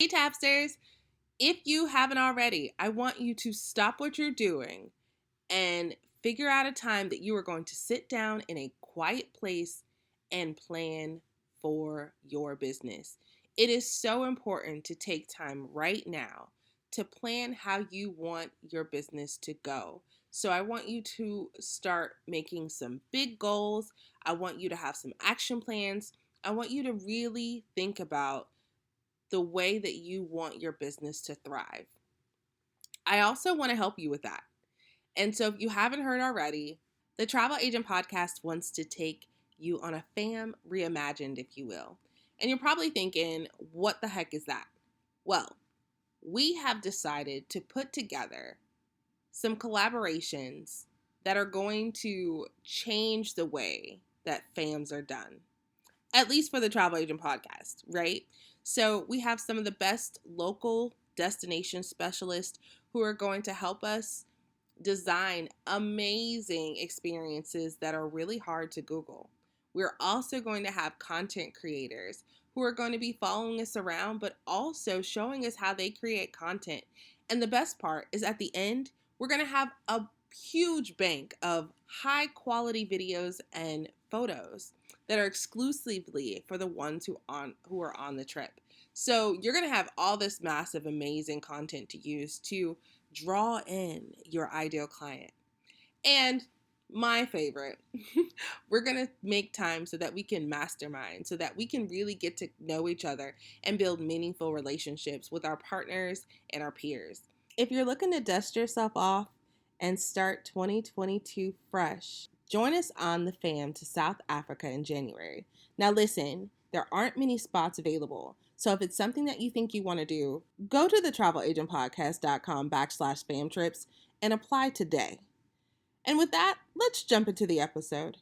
Hey Tapsters, if you haven't already, I want you to stop what you're doing and figure out a time that you are going to sit down in a quiet place and plan for your business. It is so important to take time right now to plan how you want your business to go. So I want you to start making some big goals. I want you to have some action plans. I want you to really think about the way that you want your business to thrive. I also want to help you with that. And so, if you haven't heard already, the Travel Agent Podcast wants to take you on a fam reimagined, if you will. And you're probably thinking, what the heck is that? Well, we have decided to put together some collaborations that are going to change the way that fams are done, at least for the Travel Agent Podcast, right? So we have some of the best local destination specialists who are going to help us design amazing experiences that are really hard to Google. We're also going to have content creators who are going to be following us around, but also showing us how they create content. And the best part is at the end, we're going to have a huge bank of high quality videos and photos that are exclusively for the ones who are on the trip. So you're going to have all this massive, amazing content to use to draw in your ideal client. And my favorite, we're going to make time so that we can mastermind, so that we can really get to know each other and build meaningful relationships with our partners and our peers. If you're looking to dust yourself off and start 2022 fresh, join us on the fam to South Africa in January. Now listen, there aren't many spots available. So if it's something that you think you want to do, go to thetravelagentpodcast.com/fam trips and apply today. And with that, let's jump into the episode.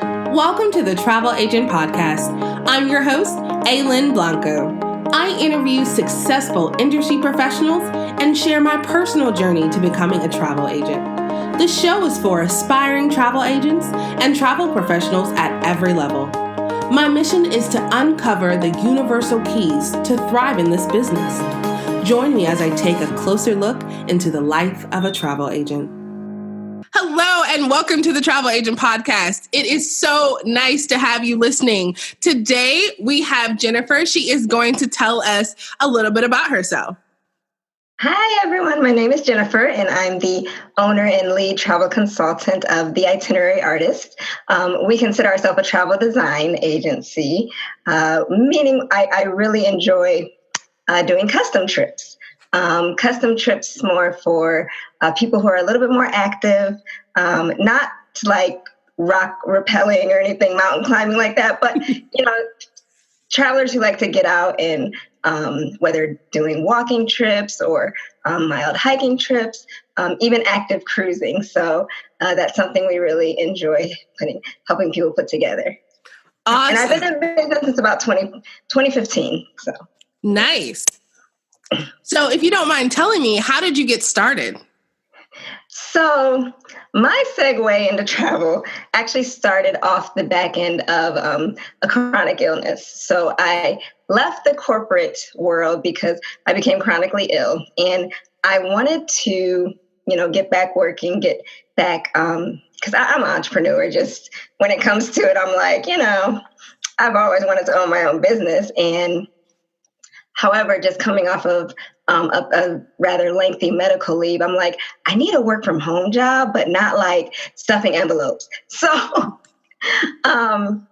Welcome to the Travel Agent Podcast. I'm your host, Aylin Blanco. I interview successful industry professionals and share my personal journey to becoming a travel agent. The show is for aspiring travel agents and travel professionals at every level. My mission is to uncover the universal keys to thrive in this business. Join me as I take a closer look into the life of a travel agent. Hello and welcome to the Travel Agent Podcast. It is so nice to have you listening. Today we have Jennifer. She is going to tell us a little bit about herself. Hi, everyone. My name is Jennifer, and I'm the owner and lead travel consultant of The Itinerary Artist. We consider ourselves a travel design agency, meaning I really enjoy doing custom trips. Custom trips more for people who are a little bit more active, not like rock rappelling or anything, mountain climbing like that, but, travelers who like to get out and whether doing walking trips or mild hiking trips, even active cruising. So that's something we really enjoy helping people put together. Awesome. And I've been in business since about 2015. So nice. So if you don't mind telling me, how did you get started? So my segue into travel actually started off the back end of a chronic illness. So I left the corporate world because I became chronically ill, and I wanted to, get back working, get back, because I'm an entrepreneur. Just when it comes to it, I'm like, I've always wanted to own my own business. And however, just coming off of a rather lengthy medical leave, I'm like, I need a work from home job, but not like stuffing envelopes. So long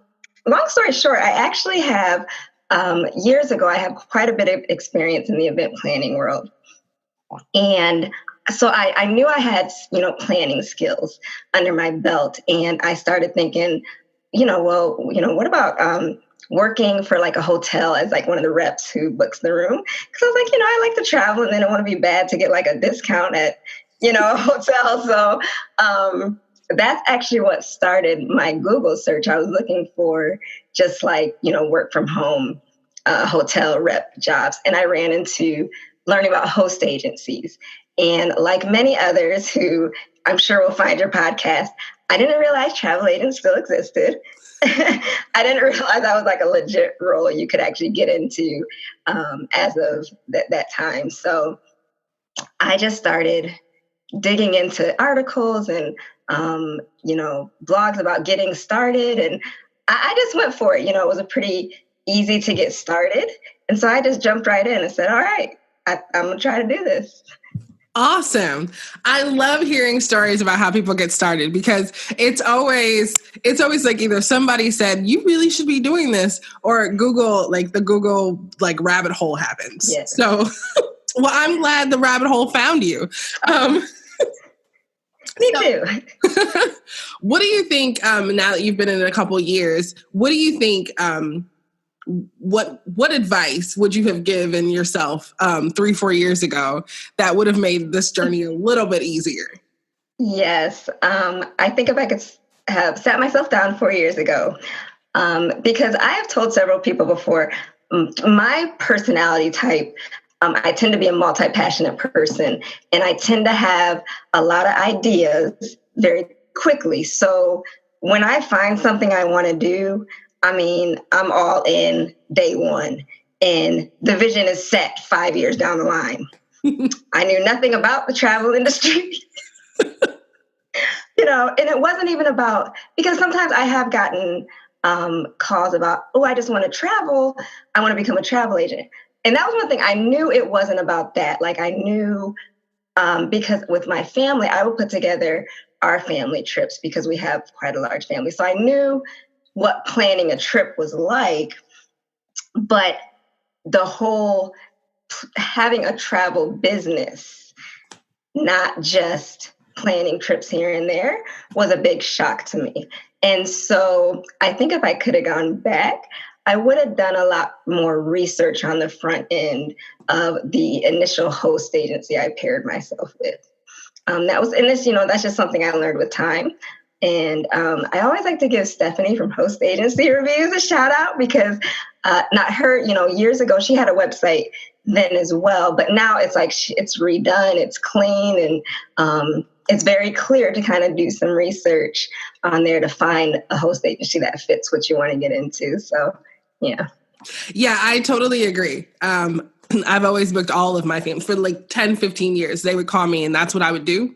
story short, I actually have, years ago, I have quite a bit of experience in the event planning world. And so I knew I had, planning skills under my belt. And I started thinking, what about working for like a hotel as like one of the reps who books the room? Because I was like, I like to travel and then I want to be bad to get like a discount at, a hotel. So that's actually what started my Google search. I was looking for just like, work from home hotel rep jobs. And I ran into learning about host agencies. And like many others who I'm sure will find your podcast, I didn't realize travel agents still existed. I didn't realize that was like a legit role you could actually get into as of that time. So I just started digging into articles and blogs about getting started, and I just went for it. It was a pretty easy to get started, and so I just jumped right in and said, "All right, I'm gonna try to do this." Awesome. I love hearing stories about how people get started because it's always like either somebody said you really should be doing this, or the Google like rabbit hole happens. Yeah. So well, I'm glad the rabbit hole found you. Me too. What do you think, now that you've been in it a couple of years, what do you think, what advice would you have given yourself 3-4 years ago that would have made this journey a little bit easier? Yes. I think if I could have sat myself down 4 years ago, because I have told several people before, my personality type, I tend to be a multi-passionate person, and I tend to have a lot of ideas very quickly. So when I find something I want to do, I'm all in day one, and the vision is set 5 years down the line. I knew nothing about the travel industry. And it wasn't even about, because sometimes I have gotten calls about, oh, I just want to travel. I want to become a travel agent. And that was one thing I knew it wasn't about that. Like I knew, because with my family, I would put together our family trips because we have quite a large family. So I knew what planning a trip was like, but the whole having a travel business, not just planning trips here and there, was a big shock to me. And so I think if I could have gone back, I would have done a lot more research on the front end of the initial host agency I paired myself with. That's just something I learned with time. And I always like to give Stephanie from Host Agency Reviews a shout out because not her, years ago, she had a website then as well, but now it's like it's redone, it's clean, and it's very clear to kind of do some research on there to find a host agency that fits what you want to get into. So, yeah. Yeah, I totally agree. I've always booked all of my family for like 10, 15 years. They would call me and that's what I would do.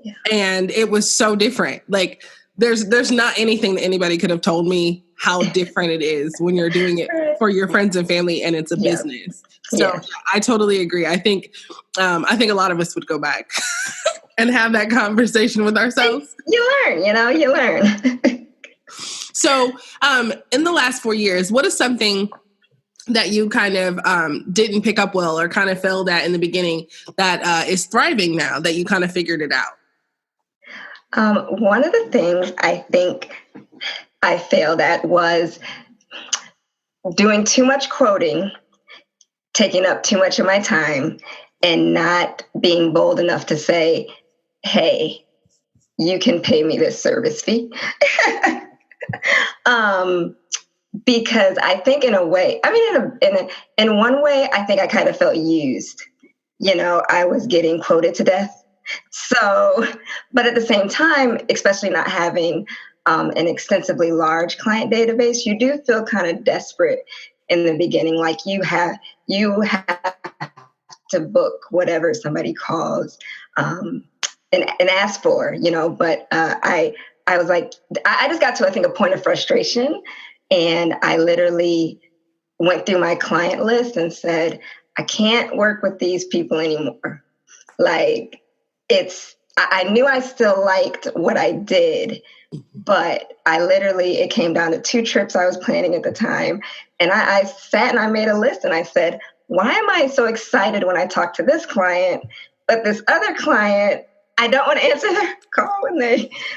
Yeah. And it was so different. Like there's not anything that anybody could have told me how different it is when you're doing it for your friends and family and it's a business. So I totally agree. I think a lot of us would go back and have that conversation with ourselves. You learn. So in the last 4 years, what is something that you kind of didn't pick up well or kind of failed at in the beginning that is thriving now that you kind of figured it out? One of the things I think I failed at was doing too much quoting, taking up too much of my time, and not being bold enough to say, hey, you can pay me this service fee. Because I think in a way, in one way, I think I kind of felt used. I was getting quoted to death. So, but at the same time, especially not having an extensively large client database, you do feel kind of desperate in the beginning. Like you have to book whatever somebody calls and ask for, but I was like, I just got to, I think, a point of frustration. And I literally went through my client list and said, I can't work with these people anymore. Like I knew I still liked what I did, but it came down to 2 trips I was planning at the time. And I sat and I made a list and I said, why am I so excited when I talk to this client, but this other client, I don't want to answer their call when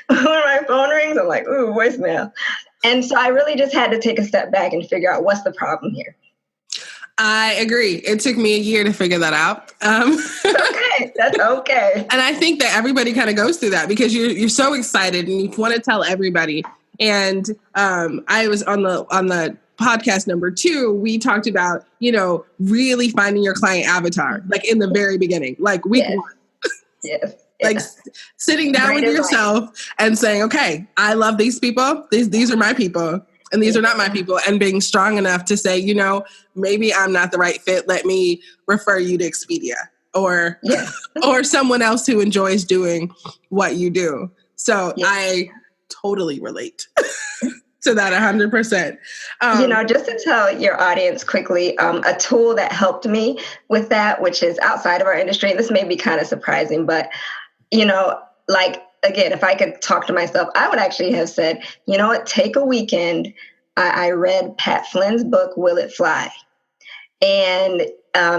my phone rings. I'm like, ooh, voicemail. And so I really just had to take a step back and figure out what's the problem here. I agree. It took me a year to figure that out. Okay, that's okay. And I think that everybody kind of goes through that because you're so excited and you want to tell everybody. And I was on the podcast number 2, we talked about, really finding your client avatar, like in the very beginning, like week 1. Yes. Like sitting down with yourself and saying, okay, I love these people. These are my people. and these are not my Yeah. people, and being strong enough to say, you know, maybe I'm not the right fit. Let me refer you to Expedia or Yeah. or someone else who enjoys doing what you do. So Yeah. I totally relate to that 100%. Just to tell your audience quickly, a tool that helped me with that, which is outside of our industry, and this may be kind of surprising, but, like, again, if I could talk to myself, I would actually have said, you know what, take a weekend. I read Pat Flynn's book, Will It Fly? And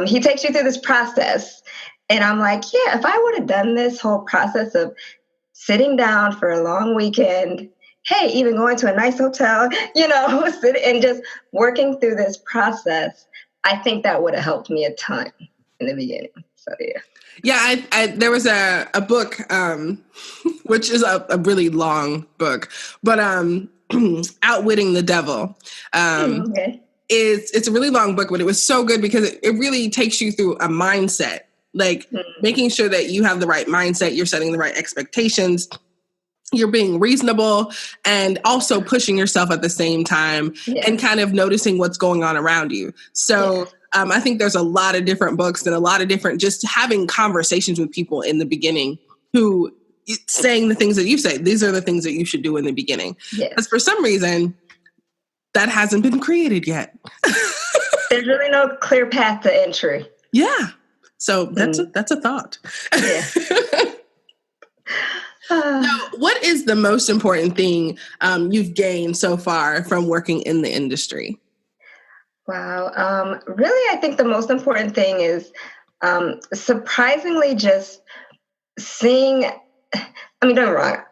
he takes you through this process. And I'm like, yeah, if I would have done this whole process of sitting down for a long weekend, hey, even going to a nice hotel, and just working through this process, I think that would have helped me a ton in the beginning. So, yeah. Yeah, there was a book, which is a really long book, but Outwitting the Devil. Okay. It's a really long book, but it was so good because it really takes you through a mindset, like making sure that you have the right mindset, you're setting the right expectations, you're being reasonable, and also pushing yourself at the same time, Yeah. and kind of noticing what's going on around you. So I think there's a lot of different books and a lot of different, just having conversations with people in the beginning who saying the things that you say, these are the things that you should do in the beginning. Because for some reason, that hasn't been created yet. There's really no clear path to entry. Yeah. So that's a thought. Yeah. Now, what is the most important thing you've gained so far from working in the industry? Wow. Really, I think the most important thing is surprisingly just seeing. I mean, don't get me wrong.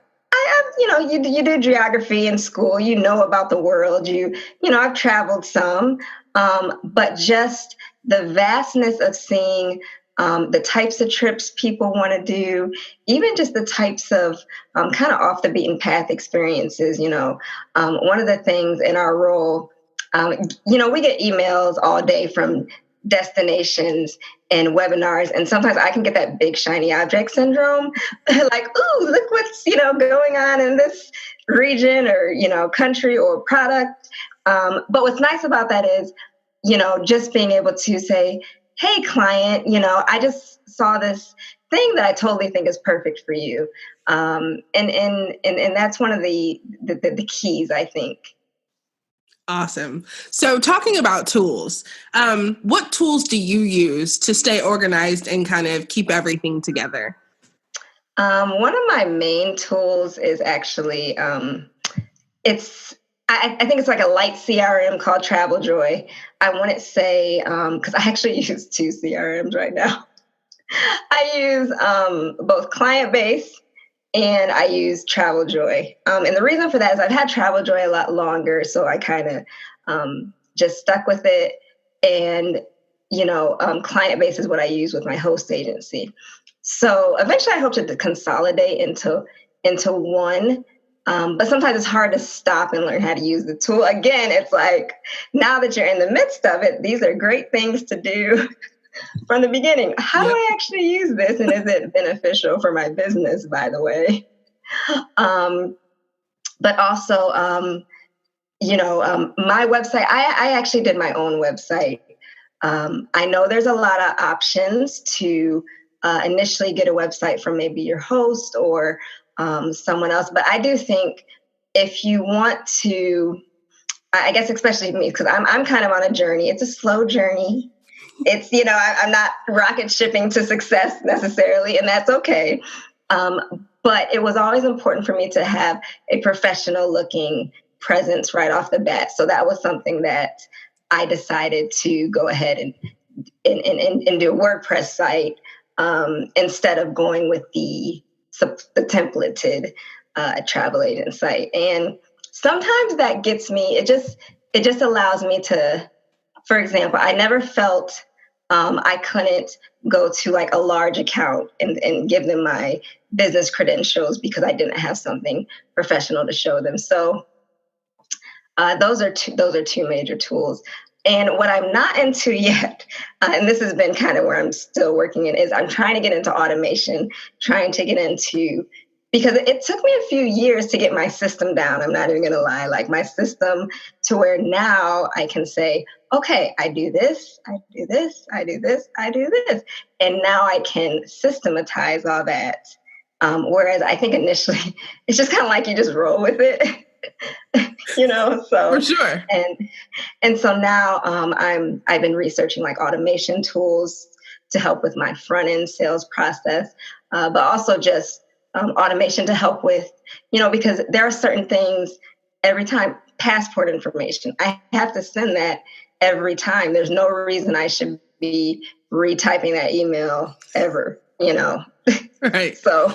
You do geography in school. You know about the world. I've traveled some, but just the vastness of seeing the types of trips people want to do, even just the types of kind of off the beaten path experiences. One of the things in our role, we get emails all day from destinations and webinars, and sometimes I can get that big shiny object syndrome, like, ooh, look what's going on in this region or country or product. But what's nice about that is, just being able to say, hey, client, I just saw this thing that I totally think is perfect for you, and that's one of the keys, I think. Awesome. So talking about tools, what tools do you use to stay organized and kind of keep everything together? One of my main tools is actually it's I think it's like a light CRM called Travel Joy. I wouldn't say because I actually use two CRMs right now. I use both Client Base and I use Travel Joy. And the reason for that is I've had Travel Joy a lot longer, so I kind of just stuck with it. And Client Base is what I use with my host agency. So eventually, I hope to consolidate into one. But sometimes it's hard to stop and learn how to use the tool. Again, it's like now that you're in the midst of it, these are great things to do from the beginning. How do I actually use this? And is it beneficial for my business, by the way? But also, my website, I actually did my own website. I know there's a lot of options to initially get a website from maybe your host or someone else. But I do think if you want to, I guess especially me, because I'm kind of on a journey. It's a slow journey. It's, I'm not rocket shipping to success necessarily, and that's okay. But it was always important for me to have a professional looking presence right off the bat. So that was something that I decided to go ahead and do a WordPress site instead of going with the templated travel agent site. And sometimes that gets me, it just allows me to, for example, I never felt I couldn't go to like a large account and give them my business credentials because I didn't have something professional to show them. So those are two major tools. And what I'm not into yet, and this has been kind of where I'm still working in, is I'm trying to get into automation, trying to get into because it took me a few years to get my system down. I'm not even going to lie. Like my system to where now I can say, okay, I do this, I do this, I do this, I do this. And now I can systematize all that. Whereas I think initially it's just kind of like you just roll with it, For so, sure. and so now I've been researching like automation tools to help with my front end sales process, but also just automation to help with, because there are certain things every time, passport information, I have to send that every time. There's no reason I should be retyping that email ever. Right. So,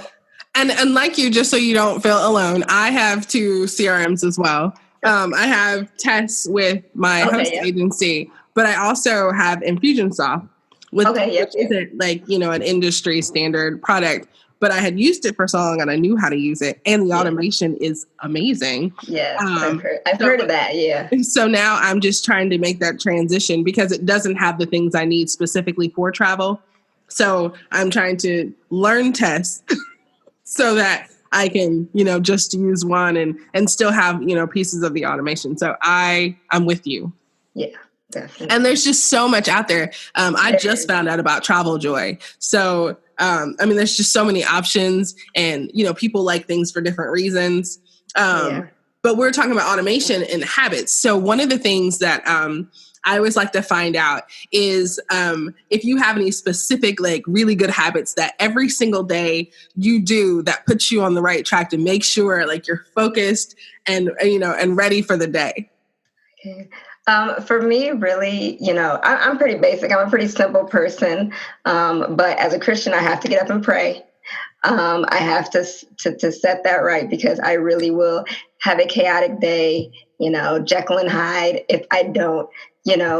And like you, just so you don't feel alone, I have 2 CRMs as well. I have Tess with my host okay, yep. agency, but I also have Infusionsoft, which Yep. isn't like, an industry standard product, but I had used it for so long and I knew how to use it. And the automation is amazing. Yes, I've heard of that. Yeah. So now I'm just trying to make that transition because it doesn't have the things I need specifically for travel. So I'm trying to learn Tess so that I can, just use one and still have, pieces of the automation. So I'm with you. Yeah, definitely. And there's just so much out there. I just found out about Travel Joy. So, there's just so many options and, people like things for different reasons. But we're talking about automation and habits. So one of the things that, I always like to find out is if you have any specific, like really good habits that every single day you do that puts you on the right track to make sure like you're focused and ready for the day. Okay. For me, really, I'm pretty basic. I'm a pretty simple person. But as a Christian, I have to get up and pray. I have to set that right because I really will have a chaotic day, Jekyll and Hyde if I don't,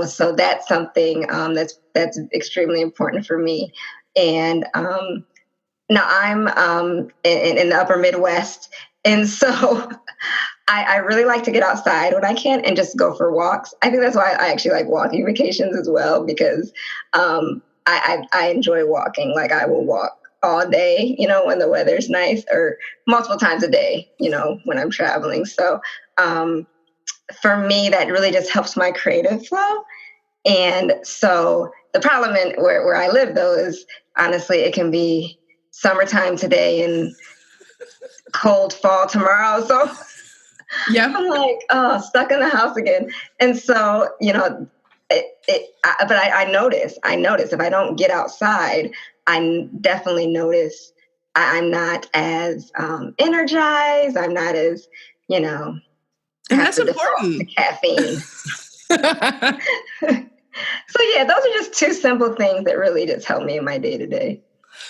so that's something that's extremely important for me. And now I'm in the upper Midwest. And so I really like to get outside when I can and just go for walks. I think that's why I actually like walking vacations as well, because I enjoy walking. Like I will walk all day, when the weather's nice, or multiple times a day, when I'm traveling. So for me, that really just helps my creative flow. And so the problem where I live, though, is honestly, it can be summertime today and cold fall tomorrow. So I'm like, stuck in the house again. And so, but I notice if I don't get outside, I definitely notice I'm not as energized. I'm not as, and that's important. To caffeine. So yeah, those are just 2 simple things that really just help me in my day to day.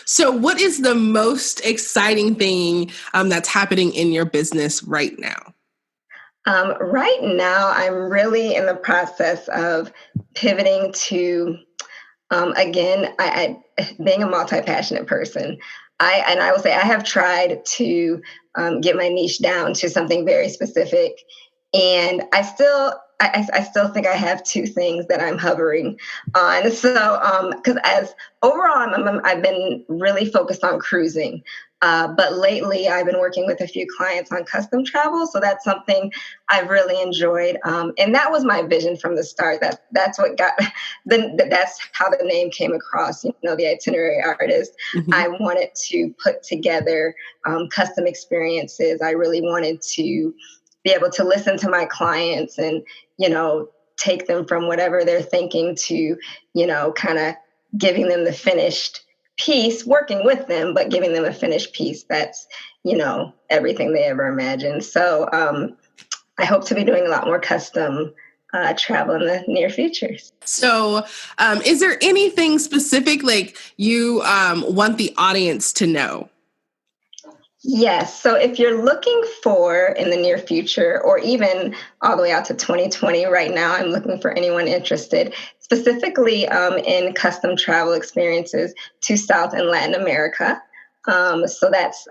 So what is the most exciting thing that's happening in your business right now? Right now, I'm really in the process of pivoting to, again, I being a multi-passionate person. I will say I have tried to get my niche down to something very specific, and I still think I have 2 things that I'm hovering on. So, because as overall, I've been really focused on cruising. But lately, I've been working with a few clients on custom travel, so that's something I've really enjoyed, and that was my vision from the start. That's what got that's how the name came across. The itinerary artist. Mm-hmm. I wanted to put together custom experiences. I really wanted to be able to listen to my clients and take them from whatever they're thinking to kind of giving them the finished piece, working with them, but giving them a finished piece that's, everything they ever imagined. So I hope to be doing a lot more custom travel in the near future. So is there anything specific like you want the audience to know? Yes. So if you're looking for in the near future, or even all the way out to 2020, right now, I'm looking for anyone interested specifically in custom travel experiences to South and Latin America. So that's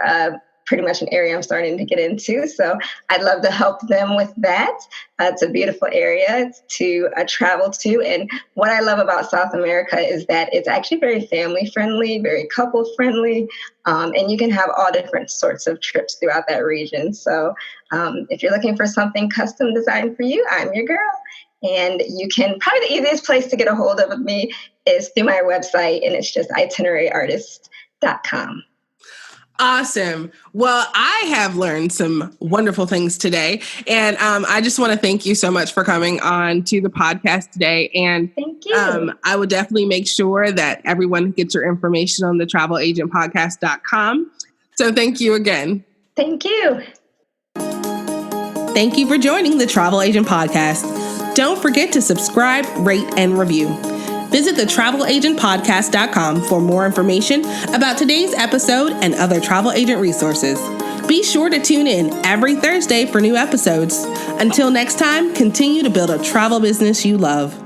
pretty much an area I'm starting to get into. So I'd love to help them with that. It's a beautiful area to travel to. And what I love about South America is that it's actually very family friendly, very couple friendly. And you can have all different sorts of trips throughout that region. So if you're looking for something custom designed for you, I'm your girl. And you can, probably the easiest place to get a hold of me is through my website, and it's just itineraryartist.com. Awesome. Well, I have learned some wonderful things today. And I just want to thank you so much for coming on to the podcast today. And thank you. I would definitely make sure that everyone gets your information on the travelagentpodcast.com. So thank you again. Thank you. Thank you for joining the Travel Agent Podcast. Don't forget to subscribe, rate, and review. Visit thetravelagentpodcast.com for more information about today's episode and other travel agent resources. Be sure to tune in every Thursday for new episodes. Until next time, continue to build a travel business you love.